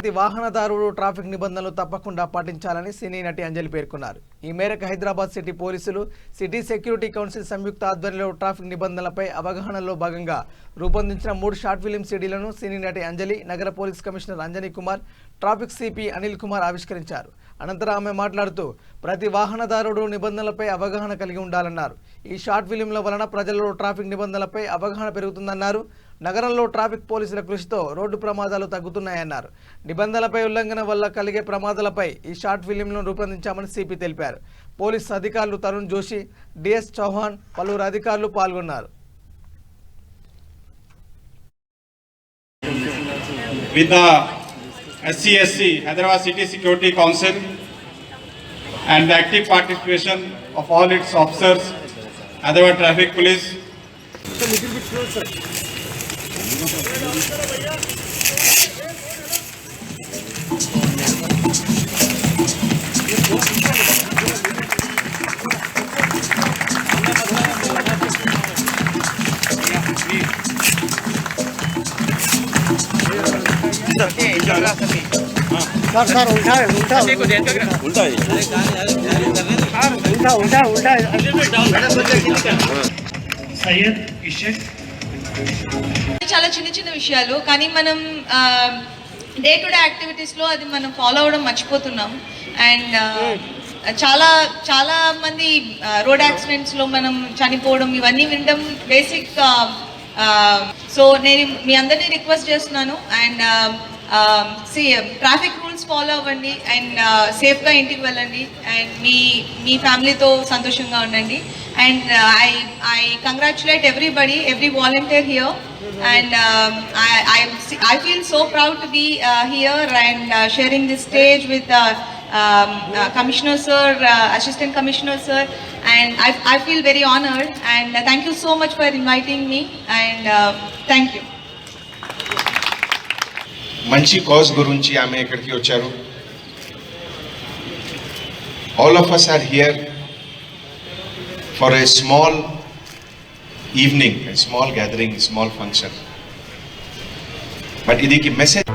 ప్రతి వాహనదారుడు ట్రాఫిక్ నిబంధనలు తప్పకుండా పాటించాలని సినీ నటి అంజలి పేర్కొన్నారు. ఈ మేరకు హైదరాబాద్ సిటీ పోలీసులు, సిటీ సెక్యూరిటీ కౌన్సిల్ సంయుక్త ఆధ్వర్యంలో ట్రాఫిక్ నిబంధనలపై అవగాహనలో భాగంగా రూపొందించిన 3 షార్ట్ ఫిలిం సీడీలను సినీ నటి అంజలి, నగర police commissioner Anjani Kumar, traffic CP Anil Kumar ఆవిష్కరించారు. అనంతరం ఆమె మాట్లాడుతూ ప్రతి వాహనదారుడు నిబంధనలపై అవగాహన కలిగి ఉండాలన్నారు. ఈ షార్ట్ ఫిలింల వలన ప్రజల్లో ట్రాఫిక్ నిబంధనలపై అవగాహన పెరుగుతుందన్నారు. నగరంలో ట్రాఫిక్ పోలీసుల కృషితో రోడ్డు ప్రమాదాలు తగ్గుతున్నాయన్నారు. నిబంధనలపై ఉల్లంఘన వల్ల కలిగే ప్రమాదాలపై ఈ షార్ట్ ఫిలింలను రూపొందించామని సిపి తెలిపారు. పోలీస్ అధికారులు తరుణ్ జోషి, డిఎస్ చౌహాన్, పలువురు అధికారులు పాల్గొన్నారు. With the SCSC, Hyderabad City Security Council, and the active participation of all its officers, Hyderabad Traffic Police. Sir उल्टा సయ్యద్ ఇషక్ చాలా చిన్న చిన్న విషయాలు కానీ మనం డే టు డే యాక్టివిటీస్లో అది మనం ఫాలో అవ్వడం మర్చిపోతున్నాం. అండ్ చాలా చాలా మంది రోడ్ యాక్సిడెంట్స్లో మనం చనిపోవడం ఇవన్నీ వినడం బేసిక్. సో నేను మీ అందరినీ రిక్వెస్ట్ చేస్తున్నాను. అండ్ ట్రాఫిక్ రూల్స్ ఫాలో అవ్వండి అండ్ సేఫ్గా ఇంటికి వెళ్ళండి అండ్ మీ ఫ్యామిలీతో సంతోషంగా ఉండండి. And I congratulate every volunteer here, and I feel so proud to be here and sharing this stage with Commissioner Sir, Assistant Commissioner Sir, and I feel very honored, and thank you so much for inviting me, and thank you. మంచి cause గురించి ఆమె ఇక్కడికి వచ్చారు. All of us are here for a small evening, a small gathering, a small function, but idiki message